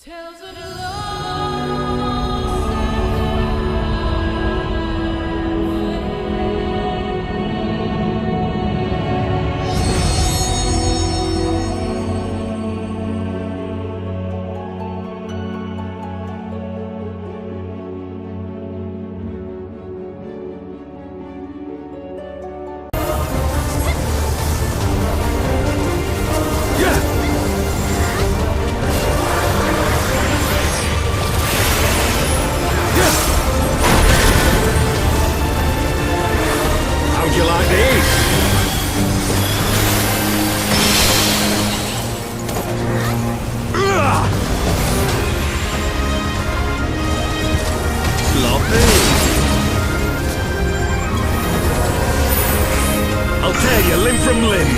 Tales of love. I'll tear you limb from limb.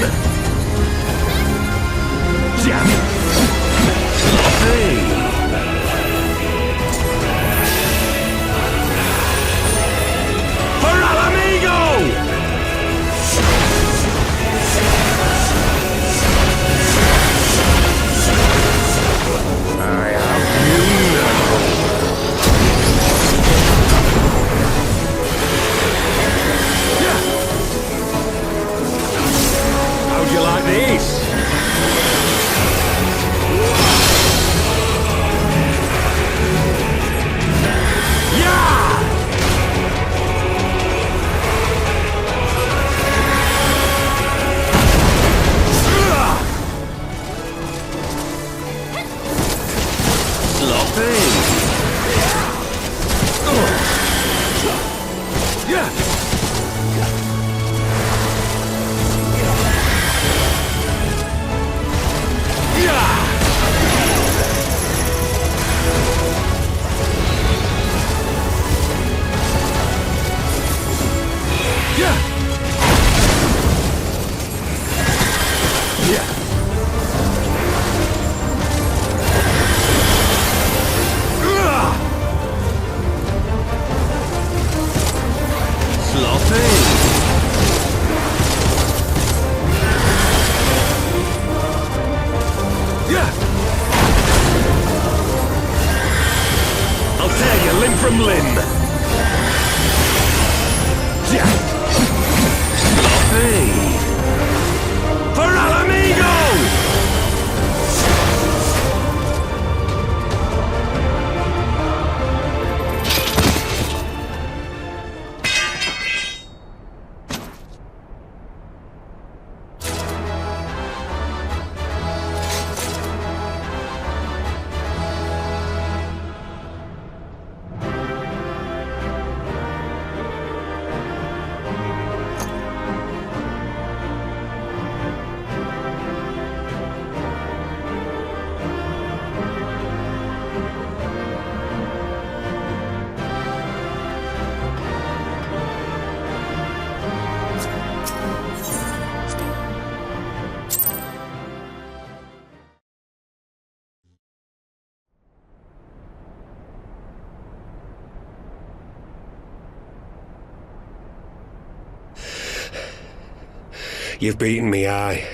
Jam. Hey. For Alamigo! I have you now. How'd you like these? From limb. Hey. For Alamigo! You've beaten me, aye.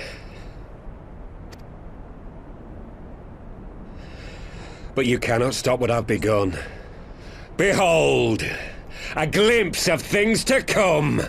But you cannot stop what I've begun. Behold! A glimpse of things to come!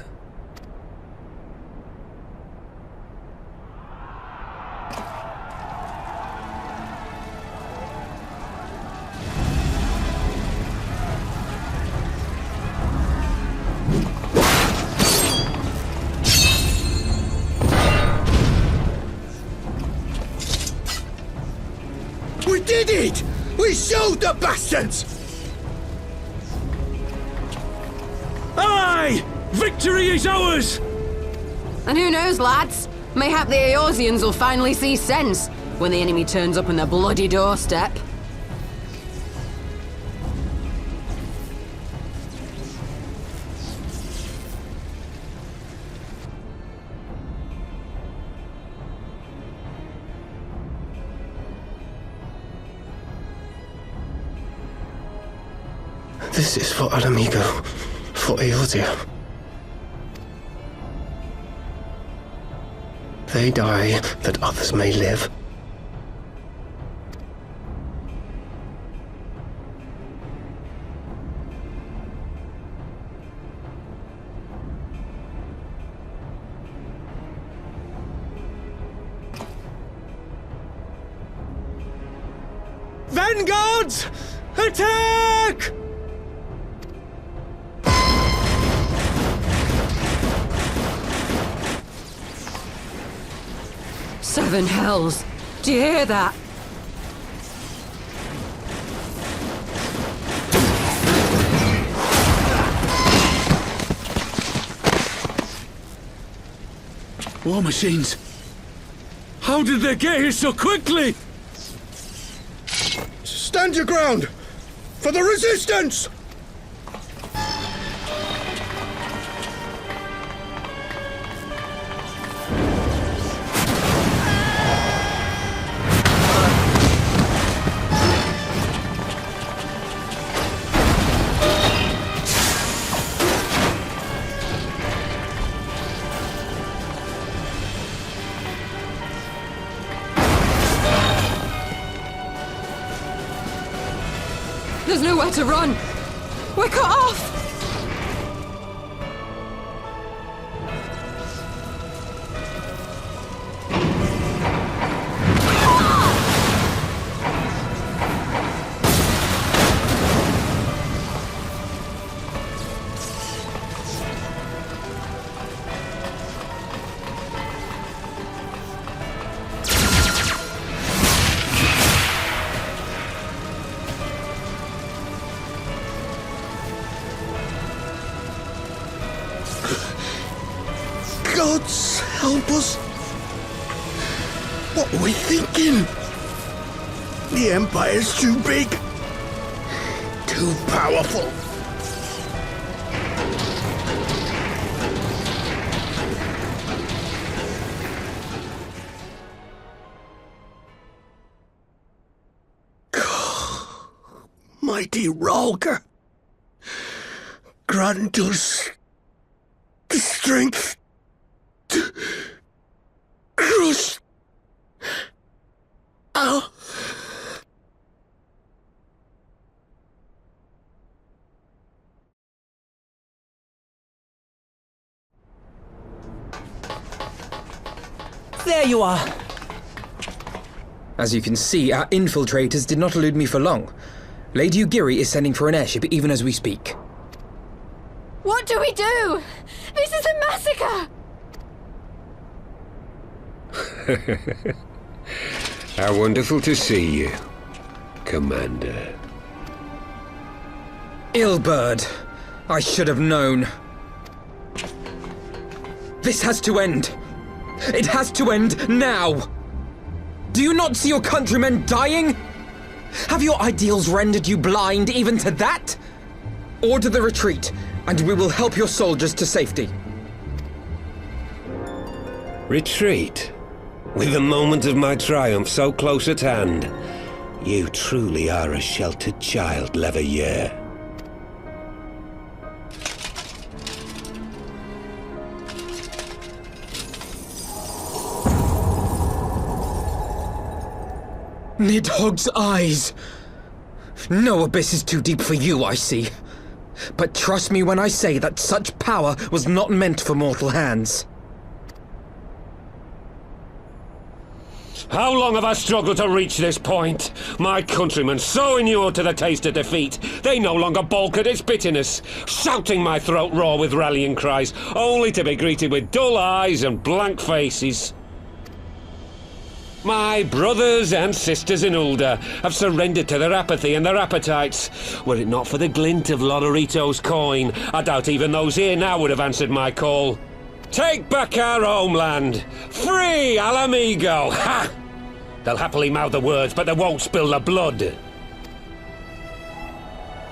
We did it! We showed the bastards! Aye! Victory is ours! And who knows, lads? Mayhap the Eorzeans will finally see sense when the enemy turns up on their bloody doorstep. This is for Alamigo, for Eorzea. They die that others may live. Vanguards! Attack! Seven hells! Do you hear that? War machines! How did they get here so quickly? Stand your ground! For the resistance! There's nowhere to run. We're cut off. Gods help us. What are we thinking? The Empire's too big. Too powerful. Mighty Rolker. Grant us the strength to crush our... There you are! As you can see, our infiltrators did not elude me for long. Lady Ugiri is sending for an airship even as we speak. What do we do? This is a massacre! How wonderful to see you, Commander. Illbird, I should have known. This has to end. It has to end now. Do you not see your countrymen dying? Have your ideals rendered you blind even to that? Order the retreat, and we will help your soldiers to safety. Retreat? With the moment of my triumph so close at hand? You truly are a sheltered child, Leverrier. Nidhogg's eyes! No abyss is too deep for you, I see. But trust me when I say that such power was not meant for mortal hands. How long have I struggled to reach this point? My countrymen, so inured to the taste of defeat, they no longer balk at its bitterness, shouting my throat raw with rallying cries, only to be greeted with dull eyes and blank faces. My brothers and sisters in Ulda have surrendered to their apathy and their appetites. Were it not for the glint of Lodorito's coin, I doubt even those here now would have answered my call. Take back our homeland! Free Al Amigo! Ha! They'll happily mouth the words, but they won't spill the blood.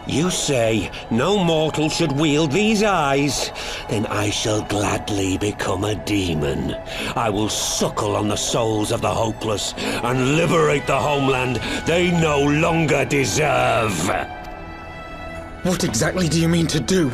You say no mortal should wield these eyes? Then I shall gladly become a demon. I will suckle on the souls of the hopeless and liberate the homeland they no longer deserve. What exactly do you mean to do?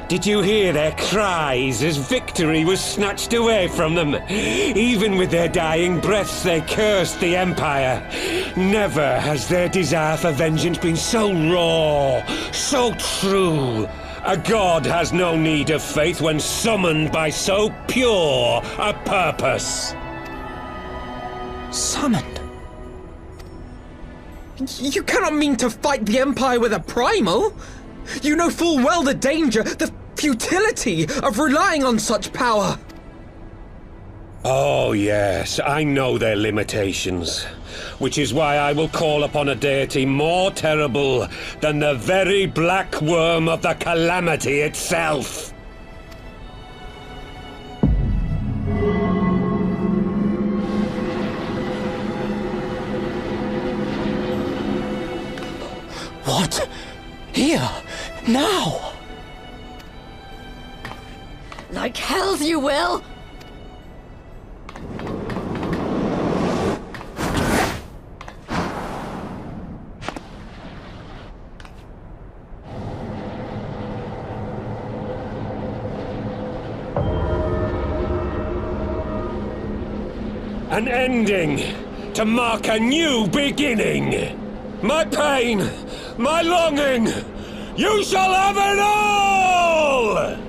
Did you hear their cries as victory was snatched away from them? Even with their dying breaths, they cursed the Empire. Never has their desire for vengeance been so raw, so true. A god has no need of faith when summoned by so pure a purpose. Summoned? You cannot mean to fight the Empire with a primal! You know full well the danger, the futility of relying on such power! Oh yes, I know their limitations. Which is why I will call upon a deity more terrible than the very black worm of the calamity itself. What? Here? Now? Like hells you will! An ending to mark a new beginning. My pain, my longing, you shall have it all!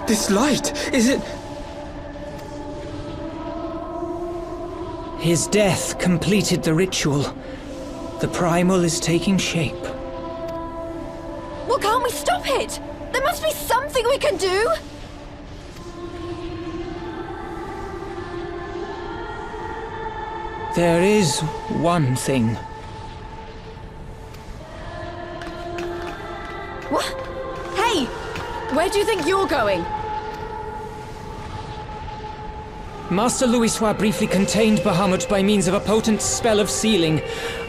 This light, is it... His death completed the ritual. The primal is taking shape. Well, can't we stop it? There must be something we can do! There is one thing. What? Hey! Where do you think you're going? Master Louisoix briefly contained Bahamut by means of a potent spell of sealing.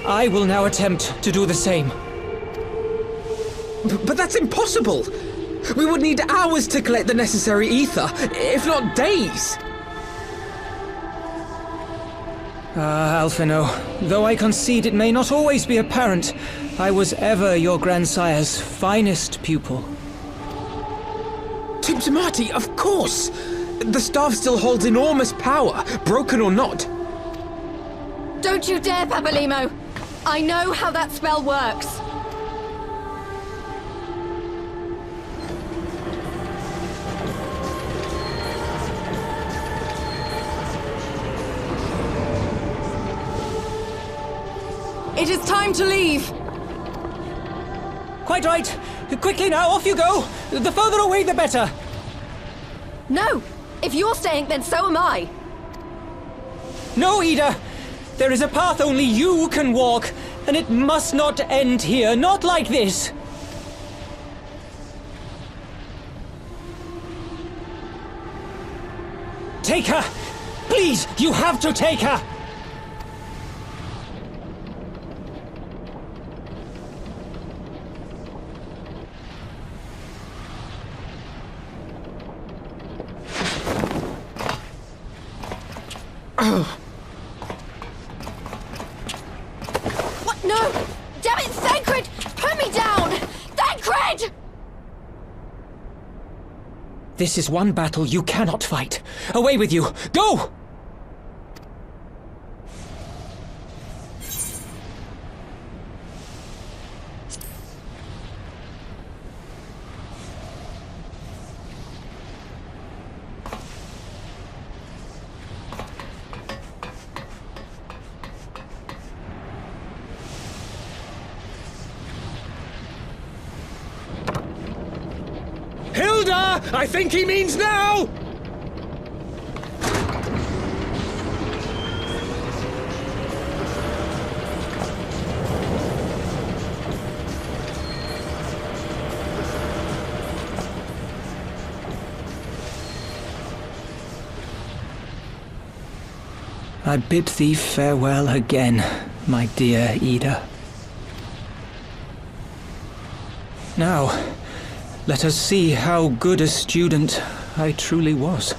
I will now attempt to do the same. But that's impossible! We would need hours to collect the necessary ether, if not days! Alphino, though I concede it may not always be apparent, I was ever your grandsire's finest pupil. Timtimati, of course! The staff still holds enormous power, broken or not. Don't you dare, Papalymo! I know how that spell works! It is time to leave! Quite right! Quickly now, off you go! The further away, the better! No! If you're staying, then so am I! No, Ida! There is a path only you can walk, and it must not end here, not like this! Take her! Please, you have to take her! What? No! Damn it, Thancred! Put me down! Thancred! This is one battle you cannot fight. Away with you! Go! Hilda! I think he means now! I bid thee farewell again, my dear Ida. Now, let us see how good a student I truly was.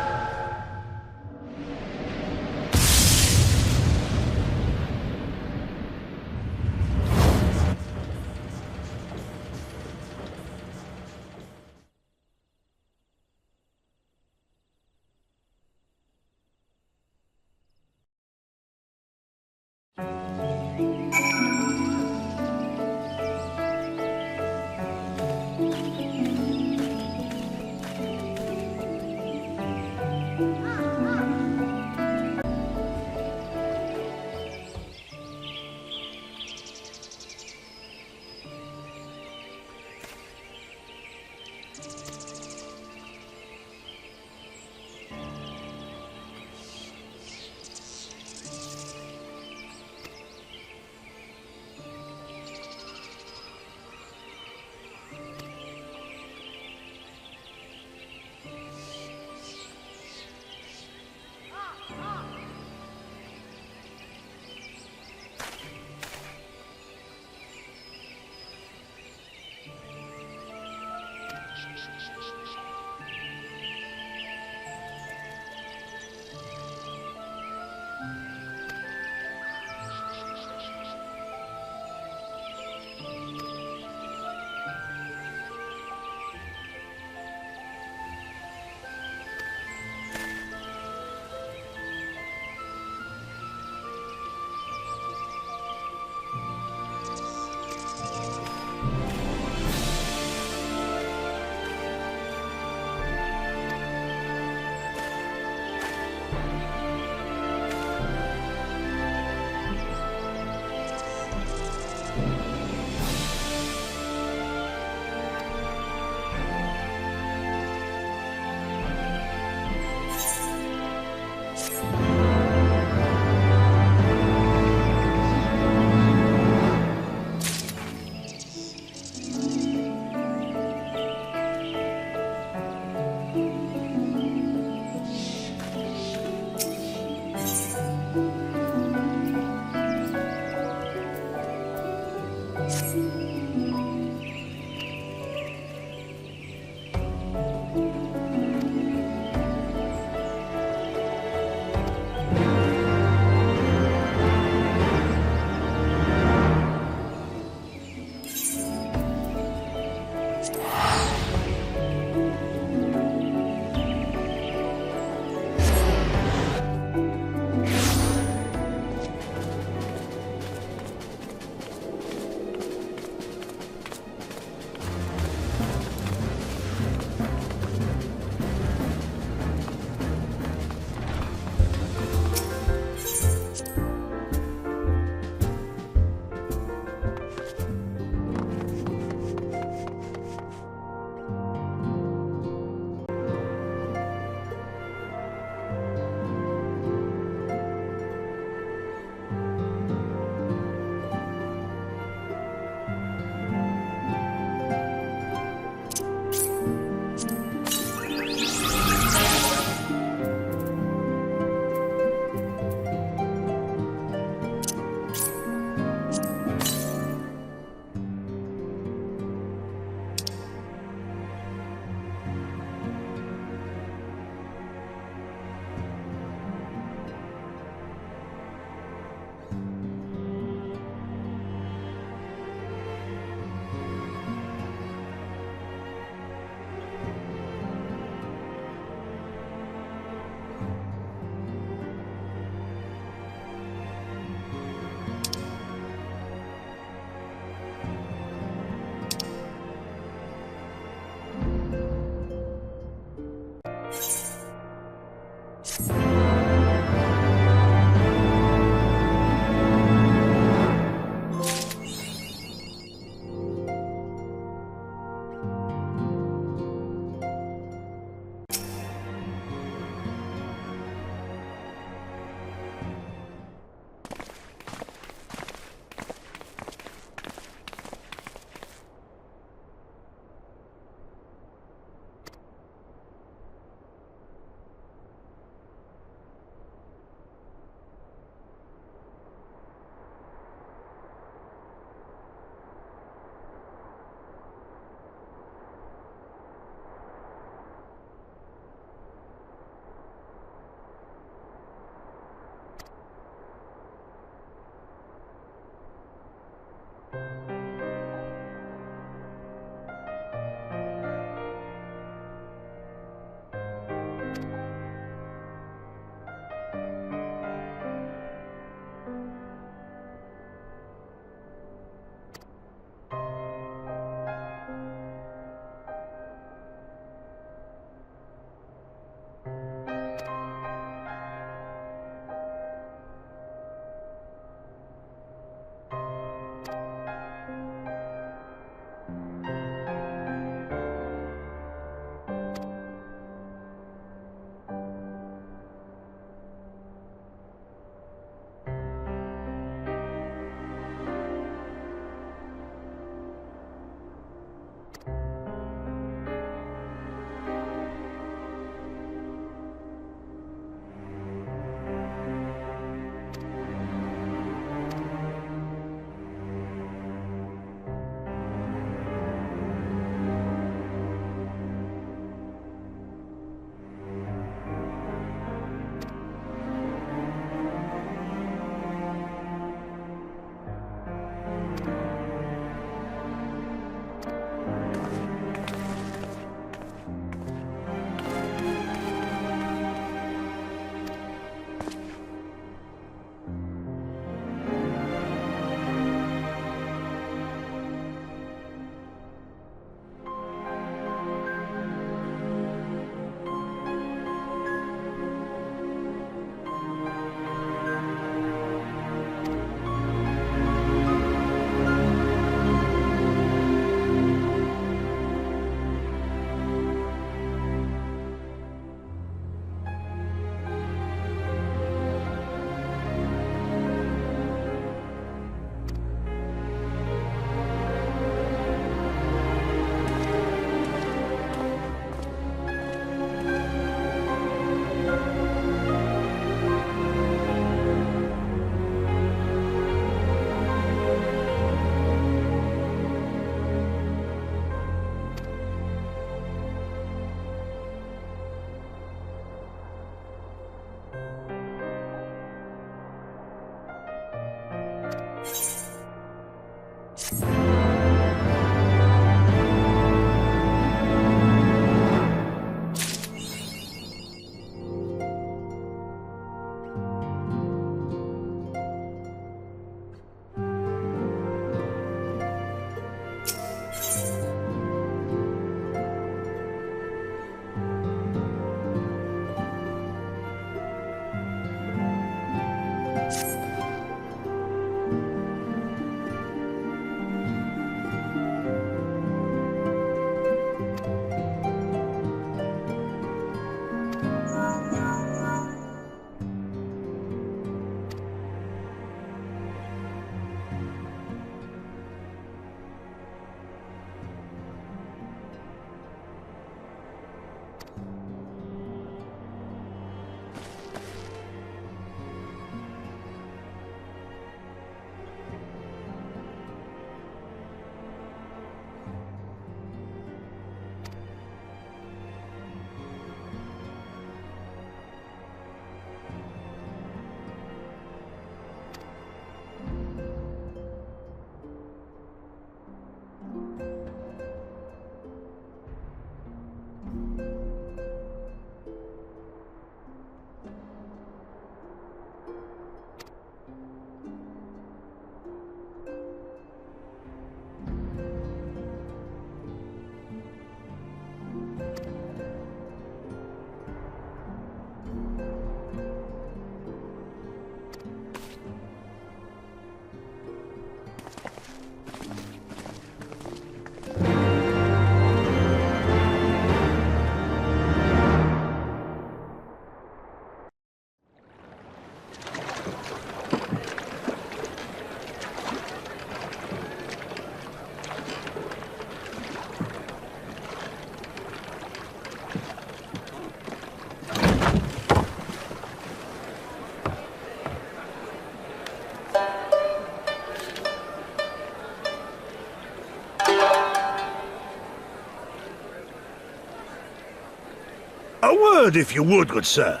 word, if you would, good sir.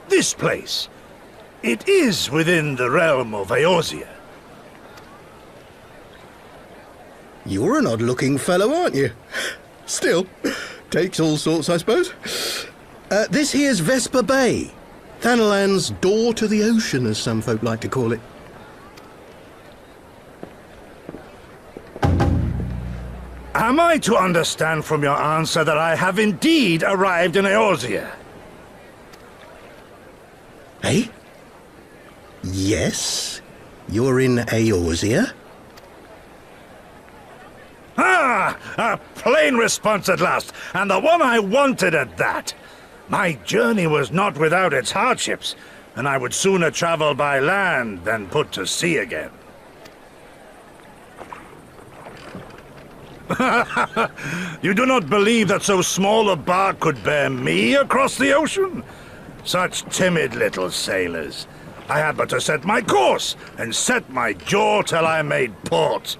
This place. It is within the realm of Eorzea. You're an odd-looking fellow, aren't you? Still, takes all sorts, I suppose. This here's Vesper Bay. Thanalan's door to the ocean, as some folk like to call it. Am I to understand from your answer that I have indeed arrived in Eorzea? Eh? Yes, you're in Eorzea. Ah! A plain response at last, and the one I wanted at that. My journey was not without its hardships, and I would sooner travel by land than put to sea again. You do not believe that so small a bark could bear me across the ocean? Such timid little sailors. I had but to set my course and set my jaw till I made port.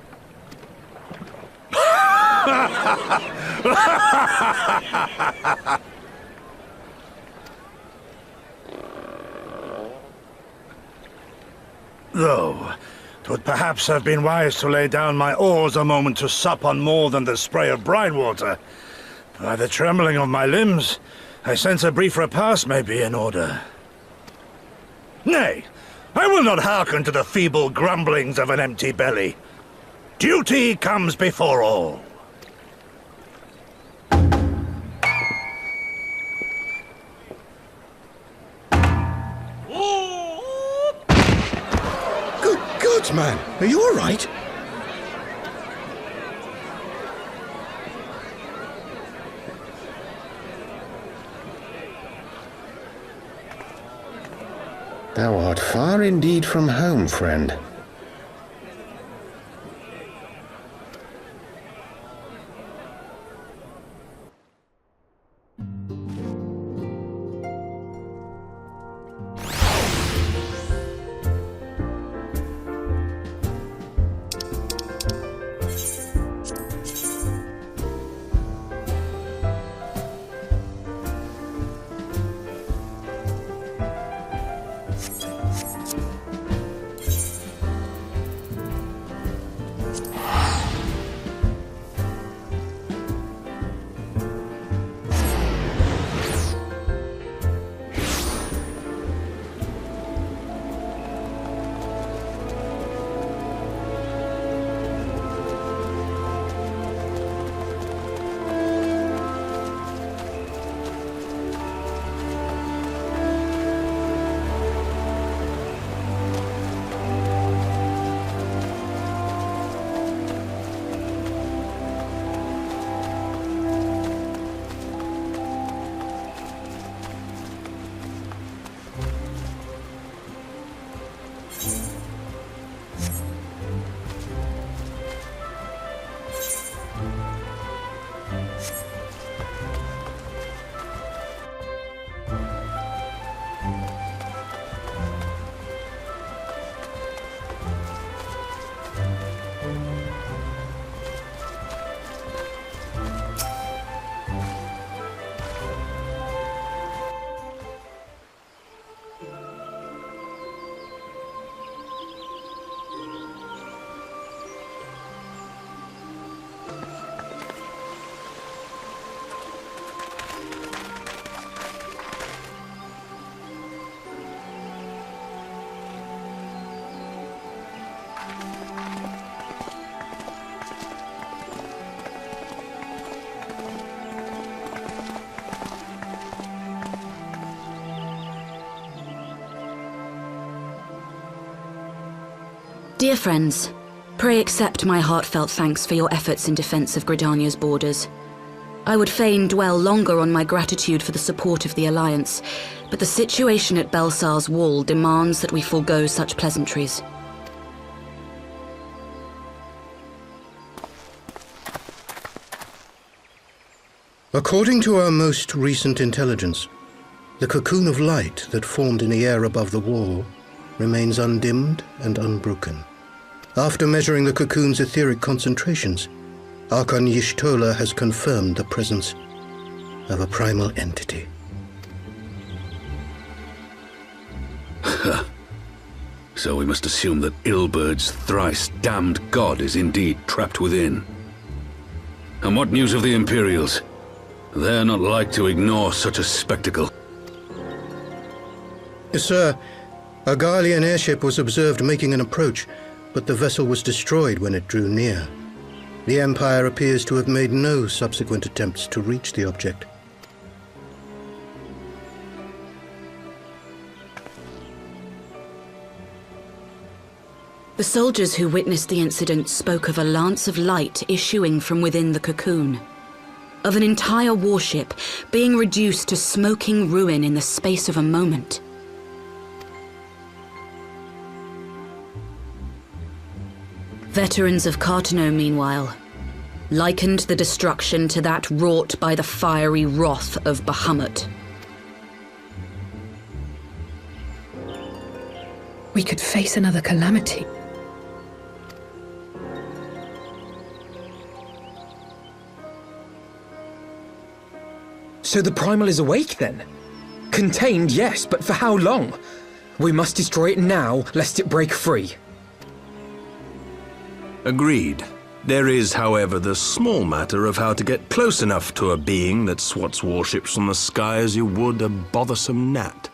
Though, 'twould perhaps have been wise to lay down my oars a moment to sup on more than the spray of brine water. By the trembling of my limbs, I sense a brief repast may be in order. Nay, I will not hearken to the feeble grumblings of an empty belly. Duty comes before all. Good gods, man. Are you all right? Thou art far indeed from home, friend. Dear friends, pray accept my heartfelt thanks for your efforts in defense of Gridania's borders. I would fain dwell longer on my gratitude for the support of the Alliance, but the situation at Belsar's Wall demands that we forego such pleasantries. According to our most recent intelligence, the cocoon of light that formed in the air above the wall remains undimmed and unbroken. After measuring the cocoon's etheric concentrations, Archon Y'shtola has confirmed the presence of a primal entity. So we must assume that Ilbert's thrice damned god is indeed trapped within. And what news of the Imperials? They're not like to ignore such a spectacle. Yes, sir. A Gillionaire airship was observed making an approach, but the vessel was destroyed when it drew near. The Empire appears to have made no subsequent attempts to reach the object. The soldiers who witnessed the incident spoke of a lance of light issuing from within the cocoon, of an entire warship being reduced to smoking ruin in the space of a moment. Veterans of Cartano, meanwhile, likened the destruction to that wrought by the fiery wrath of Bahamut. We could face another calamity. So the Primal is awake then? Contained, yes, but for how long? We must destroy it now, lest it break free. Agreed. There is, however, the small matter of how to get close enough to a being that swats warships from the sky as you would a bothersome gnat.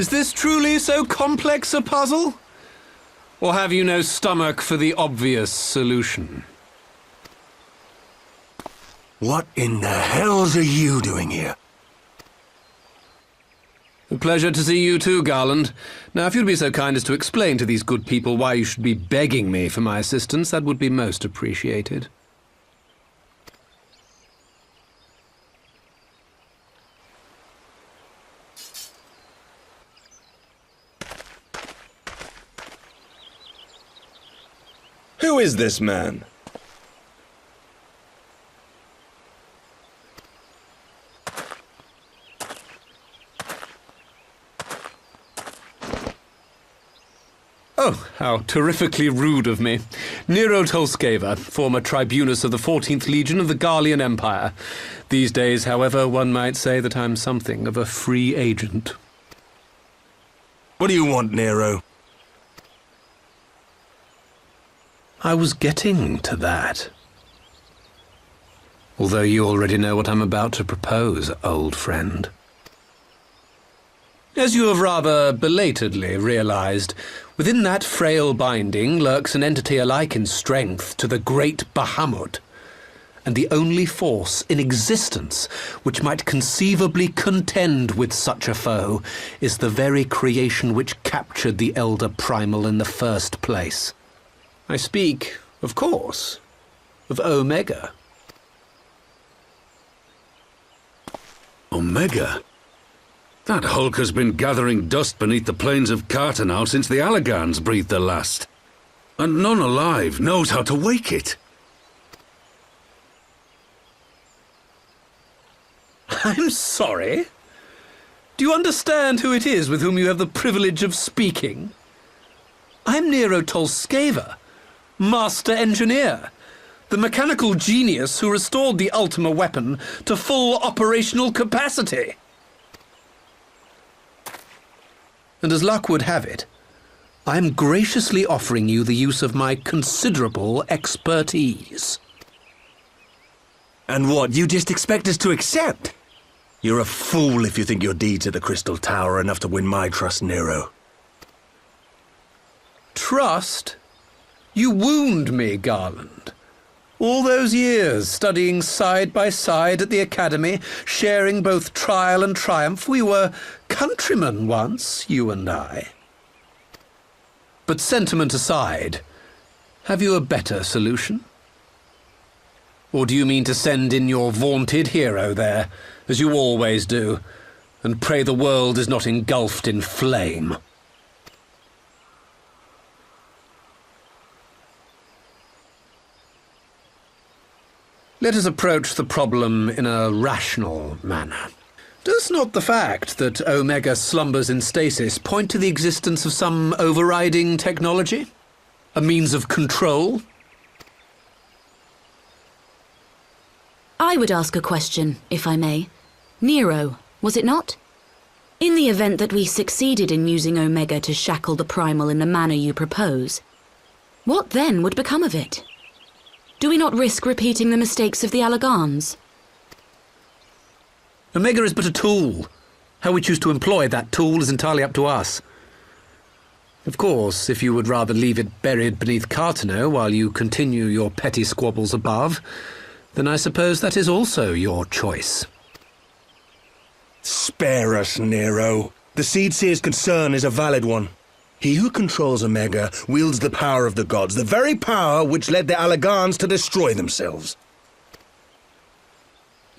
Is this truly so complex a puzzle? Or have you no stomach for the obvious solution? What in the hells are you doing here? A pleasure to see you too, Garland. Now, if you'd be so kind as to explain to these good people why you should be begging me for my assistance, that would be most appreciated. Who is this man? Oh, how terrifically rude of me. Nero Tolskeva, former tribunus of the 14th Legion of the Gallien Empire. These days, however, one might say that I'm something of a free agent. What do you want, Nero? I was getting to that. Although you already know what I'm about to propose, old friend. As you have rather belatedly realized, within that frail binding lurks an entity alike in strength to the great Bahamut, and the only force in existence which might conceivably contend with such a foe is the very creation which captured the Elder Primal in the first place. I speak, of course, of Omega. Omega? That hulk has been gathering dust beneath the plains of Cartano since the Allagans breathed their last. And none alive knows how to wake it. I'm sorry? Do you understand who it is with whom you have the privilege of speaking? I'm Nero Tolskeva, Master Engineer, the mechanical genius who restored the Ultima weapon to full operational capacity. And as luck would have it, I am graciously offering you the use of my considerable expertise. And what, you just expect us to accept? You're a fool if you think your deeds at the Crystal Tower are enough to win my trust, Nero. Trust? You wound me, Garland. All those years, studying side by side at the Academy, sharing both trial and triumph, we were countrymen once, you and I. But sentiment aside, have you a better solution? Or do you mean to send in your vaunted hero there, as you always do, and pray the world is not engulfed in flame? Let us approach the problem in a rational manner. Does not the fact that Omega slumbers in stasis point to the existence of some overriding technology? A means of control? I would ask a question, if I may. Nero, was it not? In the event that we succeeded in using Omega to shackle the Primal in the manner you propose, what then would become of it? Do we not risk repeating the mistakes of the Allagans? Omega is but a tool. How we choose to employ that tool is entirely up to us. Of course, if you would rather leave it buried beneath Cartano while you continue your petty squabbles above, then I suppose that is also your choice. Spare us, Nero. The Seedseer's concern is a valid one. He who controls Omega wields the power of the gods, the very power which led the Allagans to destroy themselves.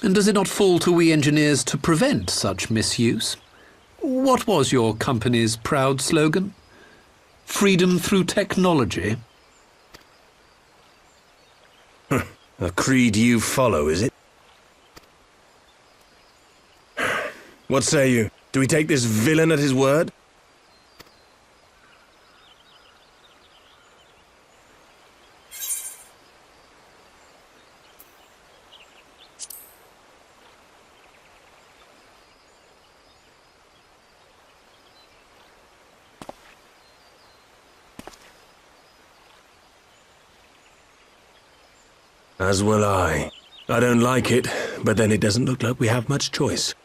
And does it not fall to we engineers to prevent such misuse? What was your company's proud slogan? Freedom through technology? A creed you follow, is it? What say you? Do we take this villain at his word? As will I. I don't like it, but then it doesn't look like we have much choice.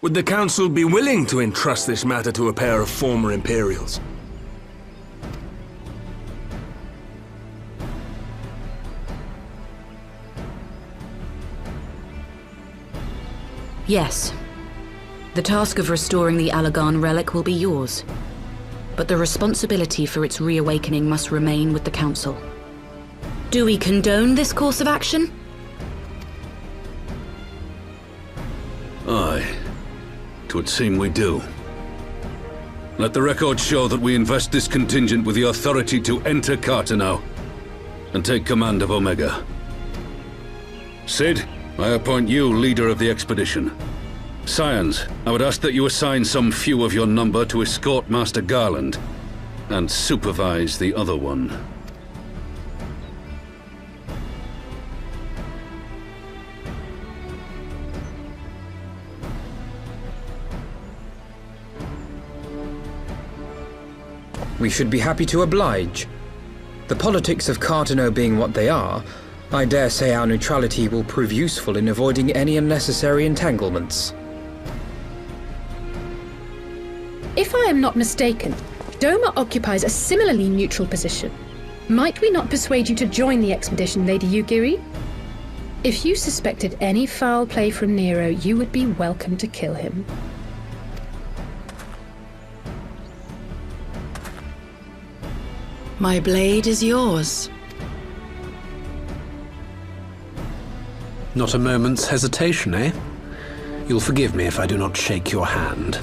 Would the Council be willing to entrust this matter to a pair of former Imperials? Yes. The task of restoring the Allagan relic will be yours. But the responsibility for its reawakening must remain with the Council. Do we condone this course of action? Aye. 'Twould seem we do. Let the record show that we invest this contingent with the authority to enter Cartano and take command of Omega. Sid, I appoint you leader of the expedition. Scions, I would ask that you assign some few of your number to escort Master Garland and supervise the other one. We should be happy to oblige. The politics of Cartano being what they are, I dare say our neutrality will prove useful in avoiding any unnecessary entanglements. If I am not mistaken, Doma occupies a similarly neutral position. Might we not persuade you to join the expedition, Lady Yugiri? If you suspected any foul play from Nero, you would be welcome to kill him. My blade is yours. Not a moment's hesitation, eh? You'll forgive me if I do not shake your hand.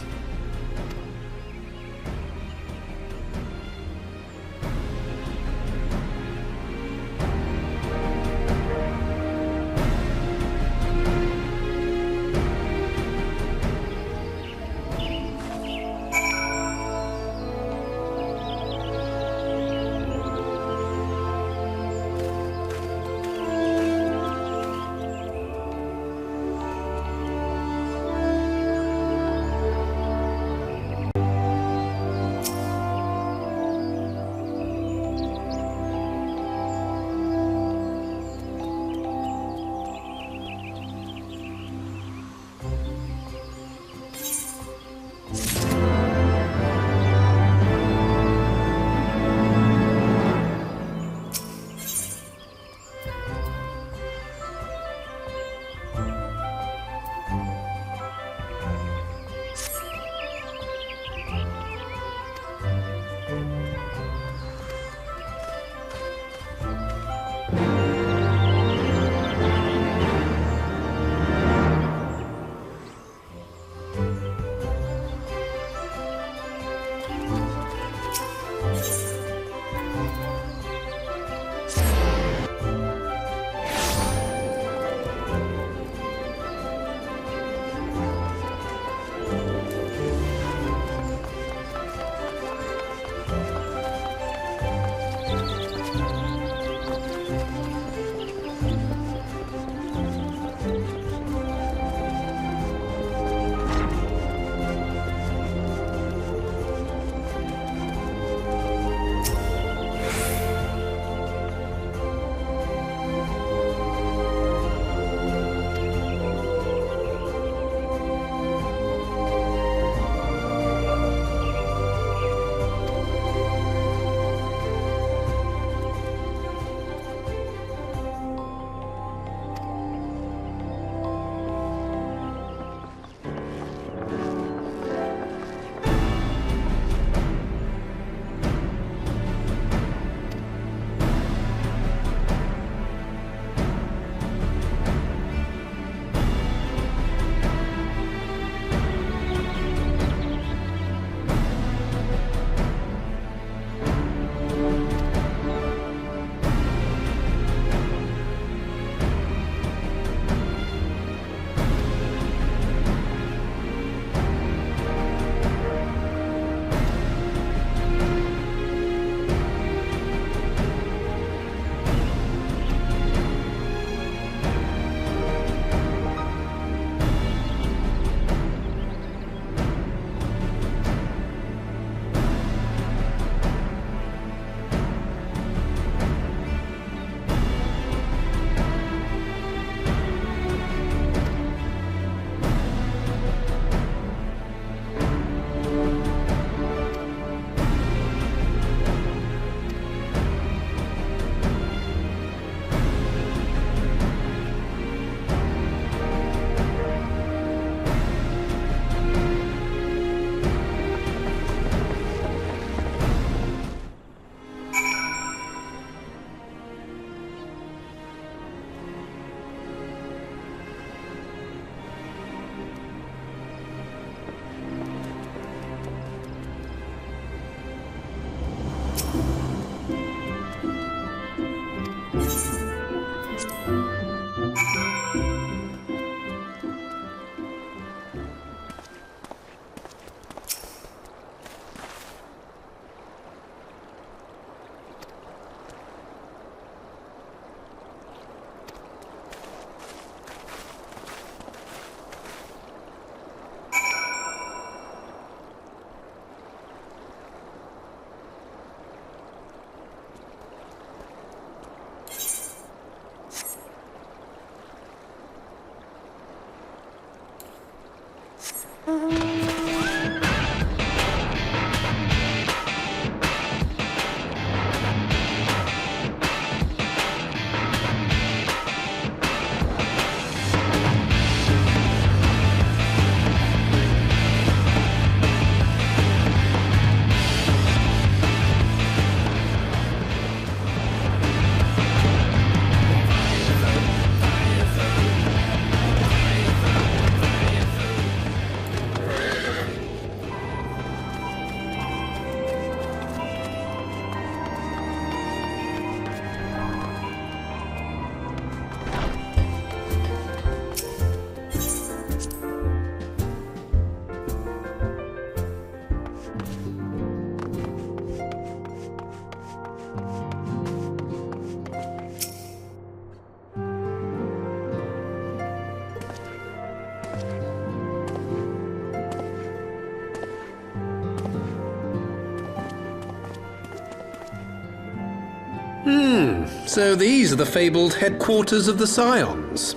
So these are the fabled headquarters of the Scions.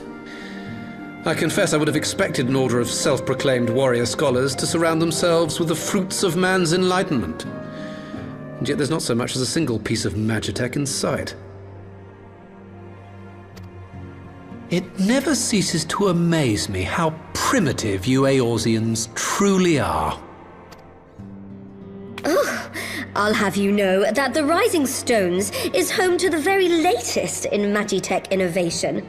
I confess I would have expected an order of self-proclaimed warrior scholars to surround themselves with the fruits of man's enlightenment. And yet there's not so much as a single piece of magitech in sight. It never ceases to amaze me how primitive you Eorzeans truly are. Oh, I'll have you know that the Rising Stones is home to the very latest in magitech innovation.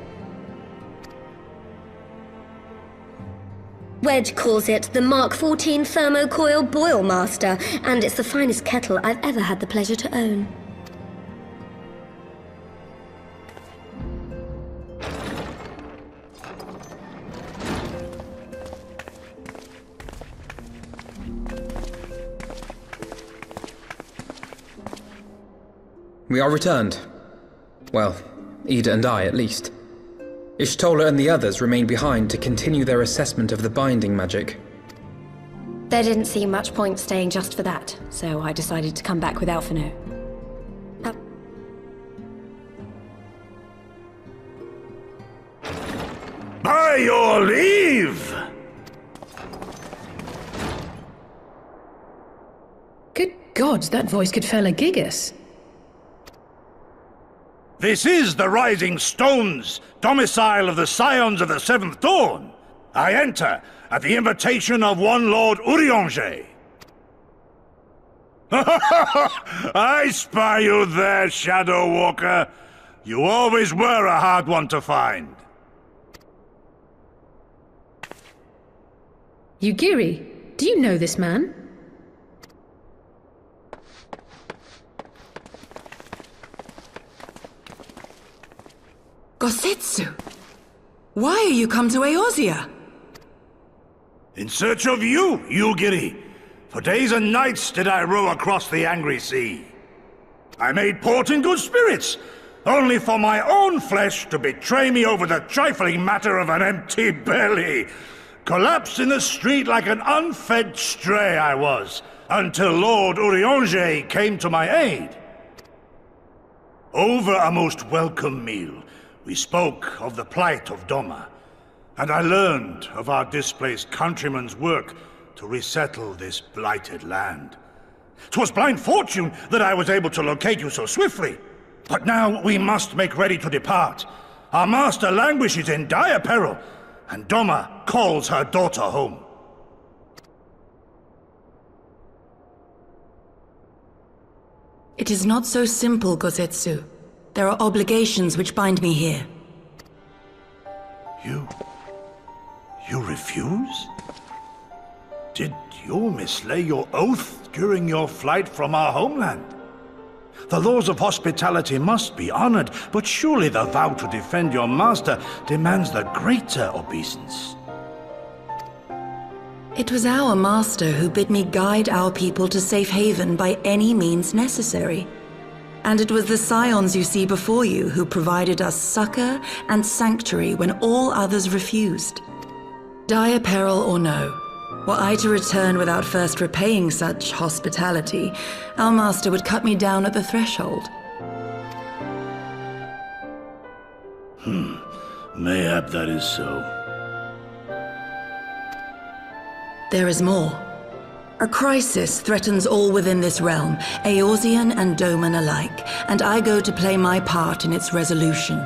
Wedge calls it the Mark 14 Thermocoil Boil Master, and it's the finest kettle I've ever had the pleasure to own. We are returned. Well, Ida and I, at least. Ishtola and the others remained behind to continue their assessment of the binding magic. There didn't seem much point staying just for that, so I decided to come back with Alphino. By your leave! Good gods, that voice could fell a gigas. This is the Rising Stones, domicile of the Scions of the Seventh Dawn. I enter at the invitation of one Lord Urianger. I spy you there, Shadow Walker. You always were a hard one to find. Yugiri, do you know this man? Gosetsu, why are you come to Eorzea? In search of you, Yugiri. For days and nights did I row across the angry sea. I made port in good spirits, only for my own flesh to betray me over the trifling matter of an empty belly. Collapsed in the street like an unfed stray I was, until Lord Urianger came to my aid. Over a most welcome meal, we spoke of the plight of Doma, and I learned of our displaced countrymen's work to resettle this blighted land. 'Twas blind fortune that I was able to locate you so swiftly. But now we must make ready to depart. Our master languishes in dire peril, and Doma calls her daughter home. It is not so simple, Gosetsu. There are obligations which bind me here. You refuse? Did you mislay your oath during your flight from our homeland? The laws of hospitality must be honored, but surely the vow to defend your master demands the greater obeisance. It was our master who bid me guide our people to safe haven by any means necessary. And it was the scions you see before you who provided us succor and sanctuary when all others refused. Dire peril or no, were I to return without first repaying such hospitality, our master would cut me down at the threshold. Mayhap that is so. There is more. A crisis threatens all within this realm, Eorzean and Doman alike, and I go to play my part in its resolution.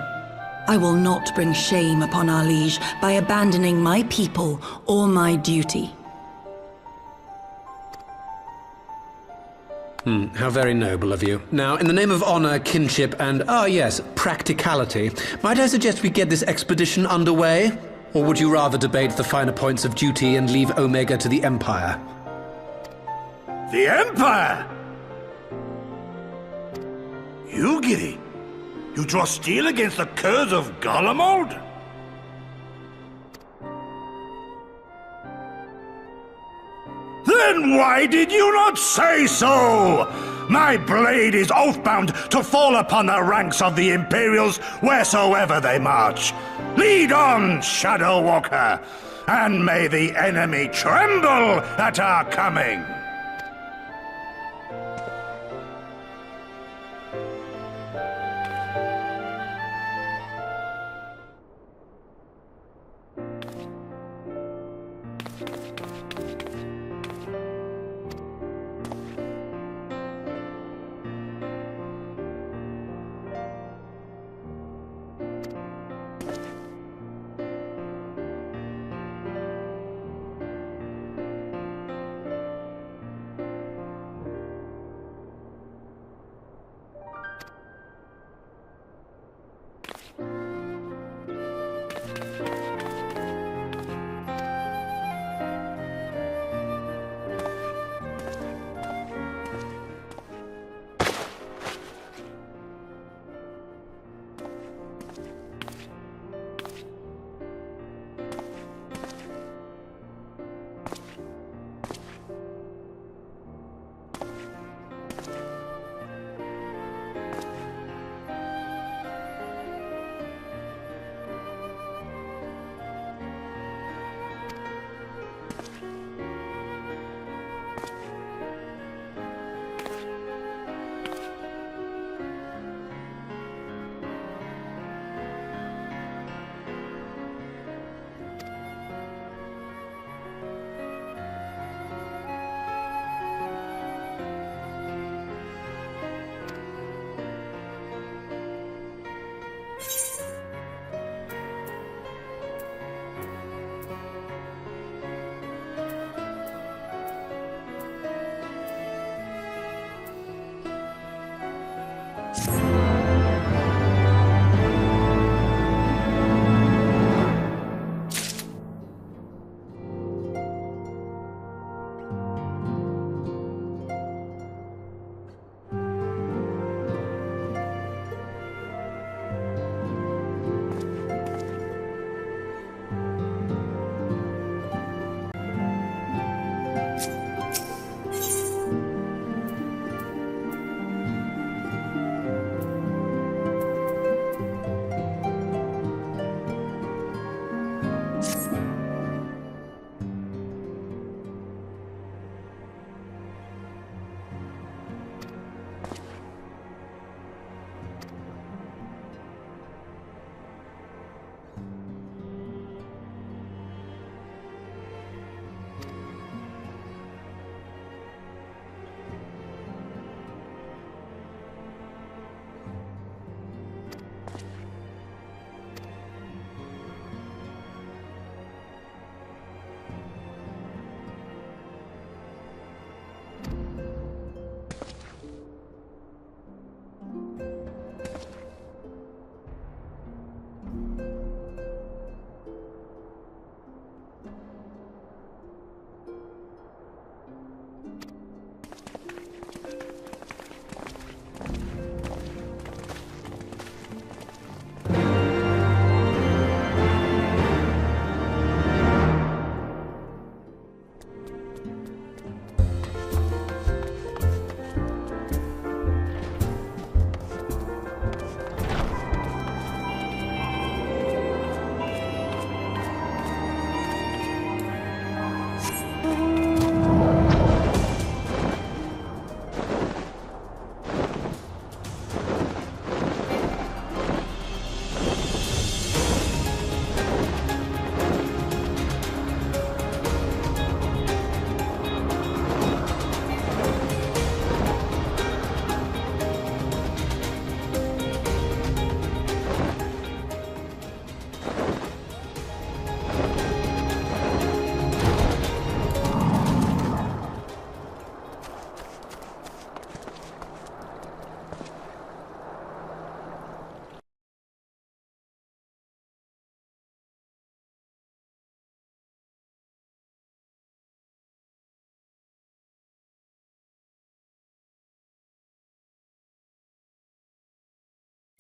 I will not bring shame upon our liege by abandoning my people or my duty. How very noble of you. Now, in the name of honor, kinship, and, yes, practicality, might I suggest we get this expedition underway? Or would you rather debate the finer points of duty and leave Omega to the Empire? The Empire? You, Giddy? You draw steel against the curs of Garlemald? Then why did you not say so? My blade is oath-bound to fall upon the ranks of the Imperials wheresoever they march. Lead on, Shadow Walker, and may the enemy tremble at our coming.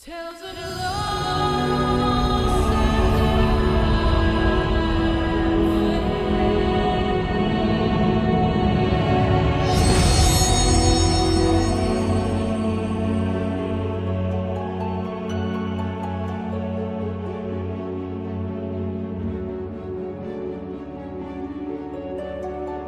Tales of love.